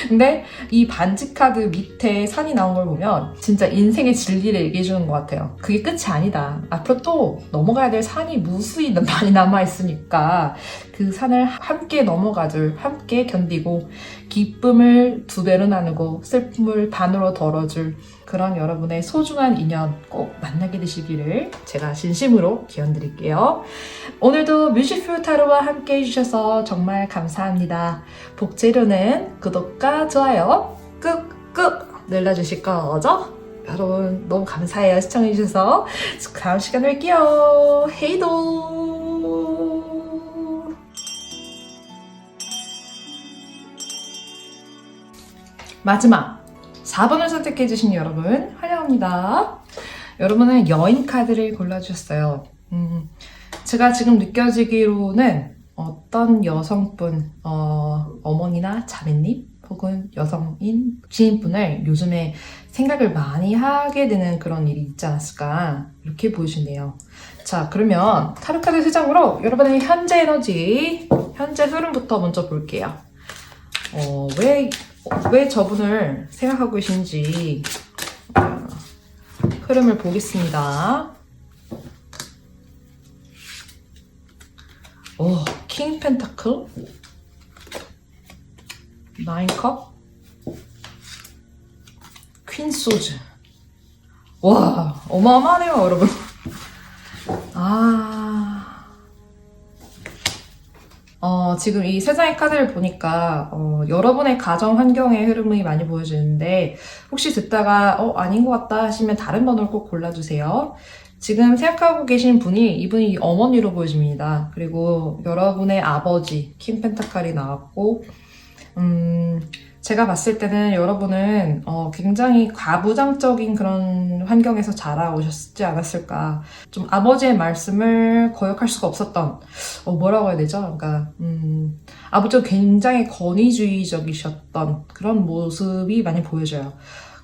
B: 근데 이 반지 카드 밑에 산이 나온 걸 보면 진짜 인생의 진리를 얘기해 주는 것 같아요. 그게 끝이 아니다. 앞으로 또 넘어가야 될 산이 무수히 많이 남아있으니까 그 산을 함께 넘어가줄, 함께 견디고 기쁨을 2배로 나누고 슬픔을 반으로 덜어줄 그런 여러분의 소중한 인연 꼭 만나게 되시기를 제가 진심으로 기원드릴게요. 오늘도 뮤직뷰 타로와 함께 해주셔서 정말 감사합니다. 복제로는 구독과 좋아요 꾹꾹 눌러주실 거죠? 여러분 너무 감사해요. 시청해주셔서 다음 시간에 뵐게요. 헤이도 마지막 4번을 선택해주신 여러분 환영합니다. 여러분은 여인 카드를 골라주셨어요. 제가 지금 느껴지기로는 어떤 여성분, 어머니나 자매님 혹은 여성인 지인분을 요즘에 생각을 많이 하게 되는 그런 일이 있지 않았을까 이렇게 보여주네요. 자, 그러면 타로카드 3장으로 여러분의 현재 에너지, 현재 흐름부터 먼저 볼게요. 왜 저분을 생각하고 계신지 흐름을 보겠습니다. 킹 펜타클, 나인 컵, 퀸 소즈. 와, 어마어마하네요, 여러분. 지금 이 세 장의 카드를 보니까 여러분의 가정 환경의 흐름이 많이 보여지는데 혹시 듣다가 아닌 것 같다 하시면 다른 번호를 꼭 골라주세요. 지금 생각하고 계신 분이 이분이 어머니로 보여집니다. 그리고 여러분의 아버지 킹 펜타클이 나왔고 제가 봤을 때는 여러분은 굉장히 가부장적인 그런 환경에서 자라오셨지 않았을까. 좀 아버지의 말씀을 거역할 수가 없었던, 뭐라고 해야 되죠? 그러니까, 아버지가 굉장히 권위주의적이셨던 그런 모습이 많이 보여져요.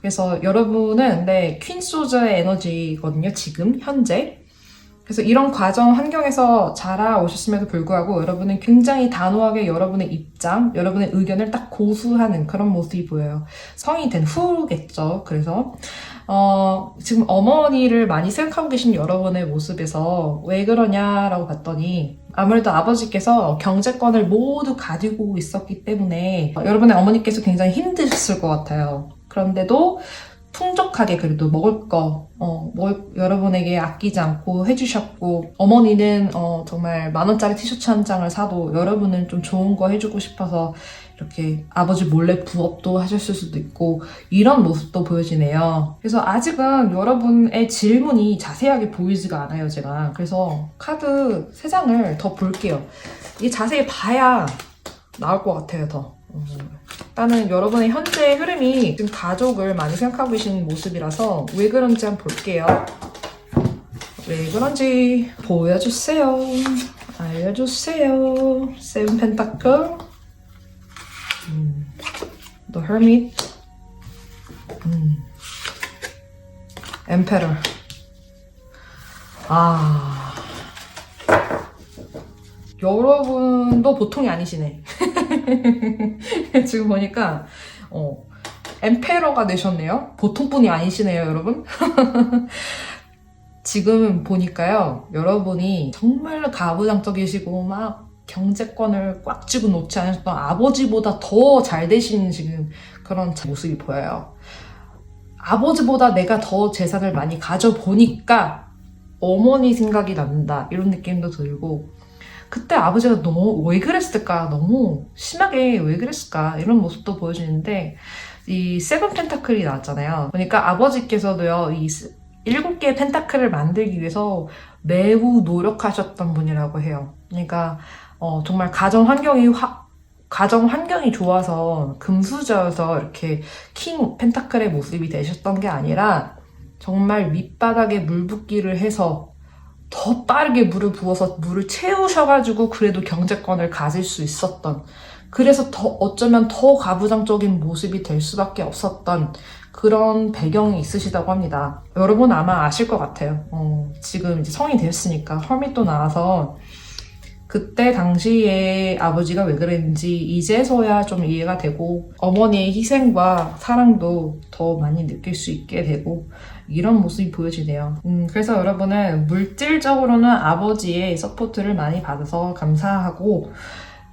B: 그래서 여러분은, 퀸 소저의 에너지거든요, 지금, 현재. 그래서 이런 과정 환경에서 자라오셨음에도 불구하고 여러분은 굉장히 단호하게 여러분의 입장, 여러분의 의견을 딱 고수하는 그런 모습이 보여요. 성인이 된 후겠죠. 그래서 지금 어머니를 많이 생각하고 계신 여러분의 모습에서 왜 그러냐라고 봤더니 아무래도 아버지께서 경제권을 모두 가지고 있었기 때문에 여러분의 어머니께서 굉장히 힘드셨을 것 같아요. 그런데도 풍족하게 그래도 먹을 거, 여러분에게 아끼지 않고 해주셨고, 어머니는 정말 10,000원짜리 티셔츠 한 장을 사도 여러분은 좀 좋은 거 해주고 싶어서 이렇게 아버지 몰래 부업도 하셨을 수도 있고, 이런 모습도 보여지네요. 그래서 아직은 여러분의 질문이 자세하게 보이지가 않아요, 제가. 그래서 카드 3장을 더 볼게요. 이게 자세히 봐야 나올 것 같아요, 더. 일단은 여러분의 현재 흐름이 지금 가족을 많이 생각하고 계신 모습이라서 왜 그런지 한번 볼게요. 왜 그런지 보여주세요. 알려주세요. 세븐 펜타클, The Hermit, Emperor. 여러분도 보통이 아니시네. 지금 보니까 엠페러가 되셨네요. 보통 분이 아니시네요, 여러분. 지금 보니까요, 여러분이 정말로 가부장적이시고 막 경제권을 꽉 쥐고 놓지 않으셨던 아버지보다 더 잘 되신 지금 그런 모습이 보여요. 아버지보다 내가 더 재산을 많이 가져보니까 어머니 생각이 난다, 이런 느낌도 들고, 그때 아버지가 너무 왜 그랬을까? 너무 심하게 왜 그랬을까? 이런 모습도 보여지는데, 이 세븐 펜타클이 나왔잖아요. 그러니까 아버지께서도요, 이 7개의 펜타클을 만들기 위해서 매우 노력하셨던 분이라고 해요. 그러니까 정말 가정 환경이 좋아서 금수저여서 이렇게 킹 펜타클의 모습이 되셨던 게 아니라 정말 밑바닥에 물 붓기를 해서 더 빠르게 물을 부어서 물을 채우셔가지고 그래도 경제권을 가질 수 있었던, 그래서 어쩌면 더 가부장적인 모습이 될 수밖에 없었던 그런 배경이 있으시다고 합니다. 여러분 아마 아실 것 같아요. 지금 이제 성인이 되었으니까 헐밋도 나와서 그때 당시에 아버지가 왜 그랬는지 이제서야 좀 이해가 되고 어머니의 희생과 사랑도 더 많이 느낄 수 있게 되고 이런 모습이 보여지네요. 그래서 여러분은 물질적으로는 아버지의 서포트를 많이 받아서 감사하고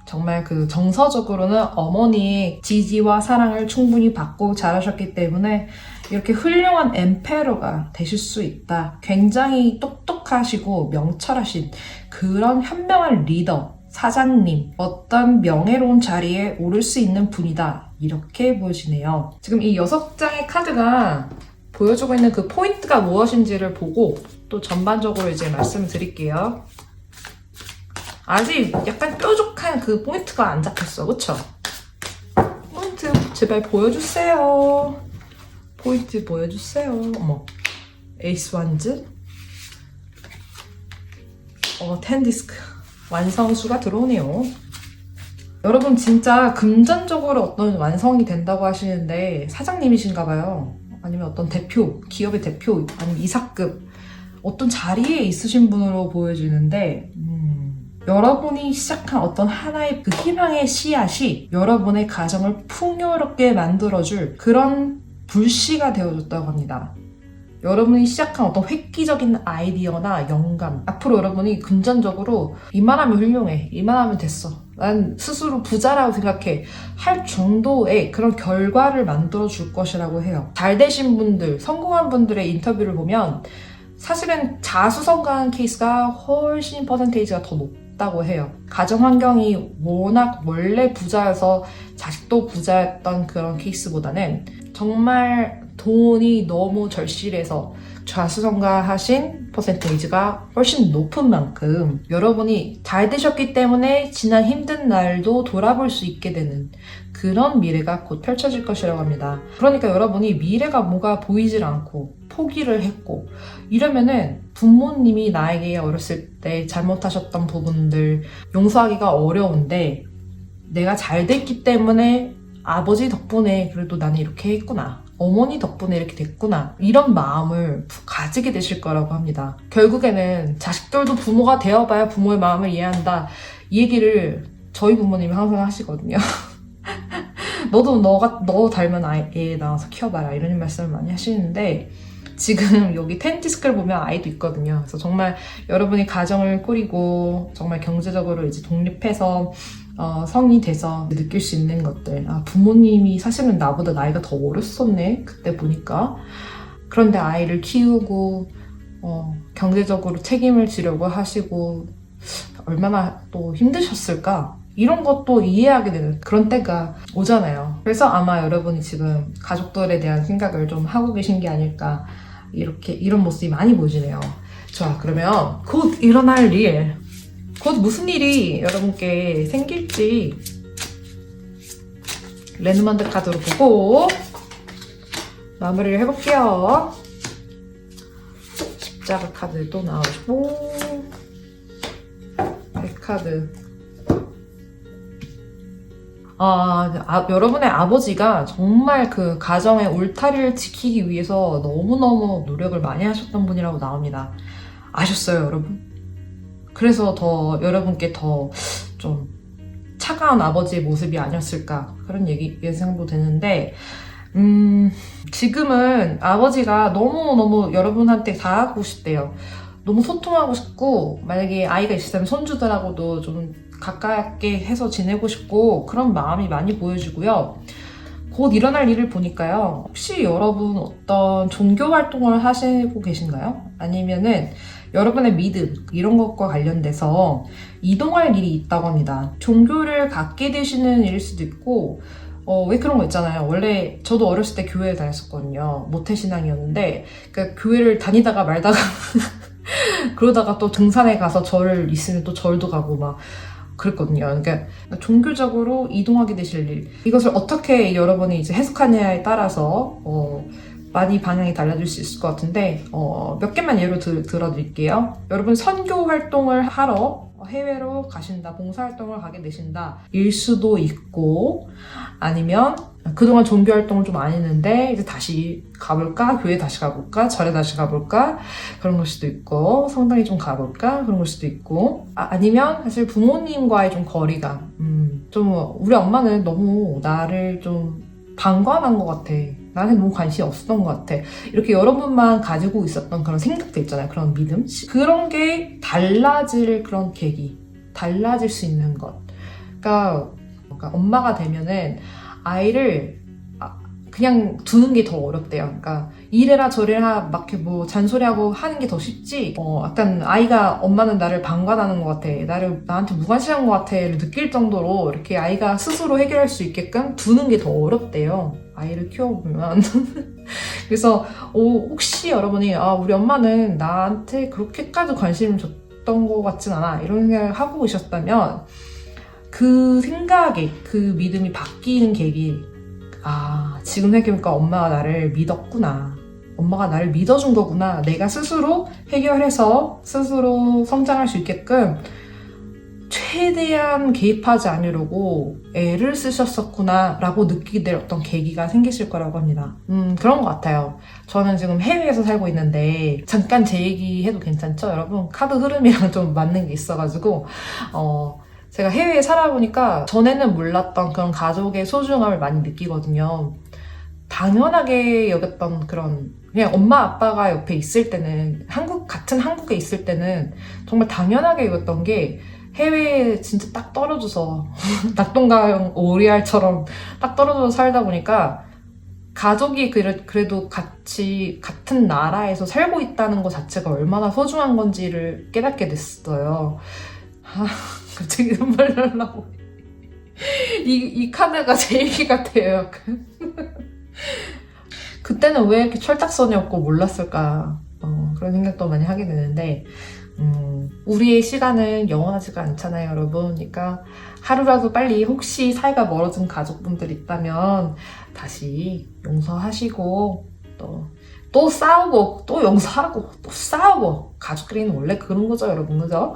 B: 정말 그 정서적으로는 어머니의 지지와 사랑을 충분히 받고 자라셨기 때문에 이렇게 훌륭한 엠페러가 되실 수 있다. 굉장히 똑똑하시고 명철하신 그런 현명한 리더, 사장님, 어떤 명예로운 자리에 오를 수 있는 분이다. 이렇게 보여지네요. 지금 이 6장의 카드가 보여주고 있는 그 포인트가 무엇인지를 보고 또 전반적으로 이제 말씀을 드릴게요. 아직 약간 뾰족한 그 포인트가 안 잡혔어. 그쵸? 포인트 제발 보여주세요. 포인트 보여주세요. 어머. 에이스 완즈. 텐 디스크. 완성수가 들어오네요. 여러분 진짜 금전적으로 어떤 완성이 된다고 하시는데 사장님이신가 봐요. 아니면 어떤 대표, 기업의 대표, 아니면 이사급 어떤 자리에 있으신 분으로 보여지는데 여러분이 시작한 어떤 하나의 그 희망의 씨앗이 여러분의 가정을 풍요롭게 만들어줄 그런 불씨가 되어줬다고 합니다. 여러분이 시작한 어떤 획기적인 아이디어나 영감, 앞으로 여러분이 금전적으로 이만하면 훌륭해, 이만하면 됐어, 난 스스로 부자라고 생각해 할 정도의 그런 결과를 만들어 줄 것이라고 해요. 잘 되신 분들, 성공한 분들의 인터뷰를 보면 사실은 자수성가한 케이스가 훨씬 퍼센테이지가 더 높다고 해요. 가정 환경이 워낙 원래 부자여서 자식도 부자였던 그런 케이스보다는 정말 돈이 너무 절실해서 좌수성가하신 퍼센테이지가 훨씬 높은 만큼 여러분이 잘 되셨기 때문에 지난 힘든 날도 돌아볼 수 있게 되는 그런 미래가 곧 펼쳐질 것이라고 합니다. 그러니까 여러분이 미래가 뭐가 보이질 않고 포기를 했고 이러면은 부모님이 나에게 어렸을 때 잘못하셨던 부분들 용서하기가 어려운데 내가 잘 됐기 때문에 아버지 덕분에 그래도 나는 이렇게 했구나, 어머니 덕분에 이렇게 됐구나, 이런 마음을 가지게 되실 거라고 합니다. 결국에는 자식들도 부모가 되어봐야 부모의 마음을 이해한다, 이 얘기를 저희 부모님이 항상 하시거든요. 너도 너 닮은 애 낳아서 키워봐라, 이런 말씀을 많이 하시는데 지금 여기 텐티스크를 보면 아이도 있거든요. 그래서 정말 여러분이 가정을 꾸리고 정말 경제적으로 이제 독립해서 성이 돼서 느낄 수 있는 것들, 부모님이 사실은 나보다 나이가 더 어렸었네 그때 보니까. 그런데 아이를 키우고 경제적으로 책임을 지려고 하시고 얼마나 또 힘드셨을까, 이런 것도 이해하게 되는 그런 때가 오잖아요. 그래서 아마 여러분이 지금 가족들에 대한 생각을 좀 하고 계신 게 아닐까, 이런 모습이 많이 보이시네요. 자, 그러면 곧 일어날 일, 곧 무슨 일이 여러분께 생길지 레노만드 카드로 보고 마무리를 해볼게요. 십자가 카드도 나오고 백카드. 여러분의 아버지가 정말 그 가정의 울타리를 지키기 위해서 너무너무 노력을 많이 하셨던 분이라고 나옵니다. 아셨어요, 여러분? 그래서 더 여러분께 더 좀 차가운 아버지의 모습이 아니었을까, 그런 예상도 되는데 지금은 아버지가 너무너무 여러분한테 다 하고 싶대요. 너무 소통하고 싶고, 만약에 아이가 있으면 손주들하고도 좀 가깝게 해서 지내고 싶고, 그런 마음이 많이 보여지고요. 곧 일어날 일을 보니까요, 혹시 여러분 어떤 종교 활동을 하시고 계신가요? 아니면은 여러분의 믿음, 이런 것과 관련돼서 이동할 일이 있다고 합니다. 종교를 갖게 되시는 일일 수도 있고, 왜 그런 거 있잖아요. 원래 저도 어렸을 때 교회에 다녔었거든요. 모태신앙이었는데, 그러니까 교회를 다니다가 말다가 그러다가 또 등산에 가서 절 있으면 또 절도 가고 막 그랬거든요. 그러니까 종교적으로 이동하게 되실 일, 이것을 어떻게 여러분이 이제 해석하냐에 따라서 많이 방향이 달라질 수 있을 것 같은데, 몇 개만 예로 들어드릴게요. 여러분 선교 활동을 하러 해외로 가신다, 봉사활동을 가게 되신다 일 수도 있고, 아니면 그동안 종교 활동을 좀 안 했는데 이제 다시 가볼까, 교회 다시 가볼까, 절에 다시 가볼까, 그런 걸 수도 있고, 성당에 좀 가볼까, 그런 걸 수도 있고, 아니면 사실 부모님과의 좀 거리감, 좀 우리 엄마는 너무 나를 좀 방관한 것 같아, 나한테 너무 관심이 없었던 것 같아, 이렇게 여러분만 가지고 있었던 그런 생각들 있잖아요. 그런 믿음, 그런 게 달라질 그런 계기, 달라질 수 있는 것. 그러니까 엄마가 되면은 아이를 그냥 두는 게 더 어렵대요. 그러니까 이래라 저래라 막 이렇게 뭐 잔소리하고 하는 게 더 쉽지, 약간 아이가 엄마는 나를 방관하는 것 같아, 나한테 무관심한 것 같아를 느낄 정도로 이렇게 아이가 스스로 해결할 수 있게끔 두는 게 더 어렵대요, 아이를 키워보면. 그래서 혹시 여러분이 우리 엄마는 나한테 그렇게까지 관심을 줬던 것 같진 않아, 이런 생각을 하고 계셨다면 그 생각이, 그 믿음이 바뀌는 계기, 지금 생각해보니까 엄마가 나를 믿었구나, 엄마가 나를 믿어준 거구나, 내가 스스로 해결해서 스스로 성장할 수 있게끔 최대한 개입하지 않으려고 애를 쓰셨었구나 라고 느끼게 될 어떤 계기가 생기실 거라고 합니다. 그런 것 같아요. 저는 지금 해외에서 살고 있는데 잠깐 제 얘기 해도 괜찮죠? 여러분 카드 흐름이랑 좀 맞는 게 있어가지고 제가 해외에 살아보니까 전에는 몰랐던 그런 가족의 소중함을 많이 느끼거든요. 당연하게 여겼던 그런 그냥 엄마 아빠가 옆에 있을 때는 같은 한국에 있을 때는 정말 당연하게 여겼던 게 해외에 진짜 딱 떨어져서 낙동강 오리알처럼 딱 떨어져서 살다 보니까 가족이 그래도 같이 같은 나라에서 살고 있다는 것 자체가 얼마나 소중한 건지를 깨닫게 됐어요. 갑자기 눈물 나려고. 이 카드가 제 얘기 같아요, 약간. 그때는 왜 이렇게 철딱선이었고 몰랐을까 그런 생각도 많이 하게 되는데 우리의 시간은 영원하지가 않잖아요, 여러분. 그러니까 하루라도 빨리 혹시 사이가 멀어진 가족분들 있다면 다시 용서하시고 또 싸우고 또 용서하고 또 싸우고 가족끼리는 원래 그런 거죠, 여러분. 그죠?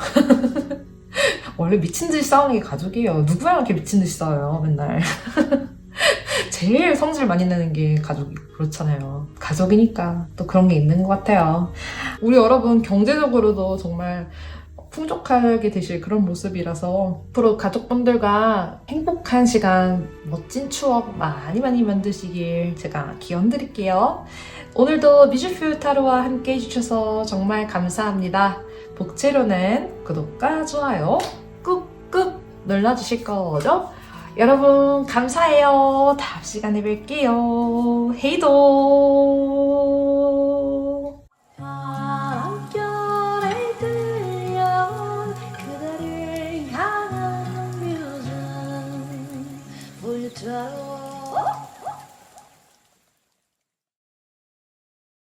B: 원래 미친 듯이 싸우는 게 가족이에요. 누구랑 이렇게 미친 듯이 싸워요, 맨날. 제일 성질 많이 내는 게 가족이고 그렇잖아요. 가족이니까 또 그런 게 있는 것 같아요. 우리 여러분 경제적으로도 정말 풍족하게 되실 그런 모습이라서 앞으로 가족분들과 행복한 시간, 멋진 추억 많이 만드시길 제가 기원 드릴게요. 오늘도 뮤직뷰 타로와 함께 해주셔서 정말 감사합니다. 복채로는 구독과 좋아요 꾹꾹 눌러주실 거죠? 여러분 감사해요. 다음 시간에 뵐게요. 헤이도.
C: 바람결에 들려온 그대를 향한 뮤즈 불타로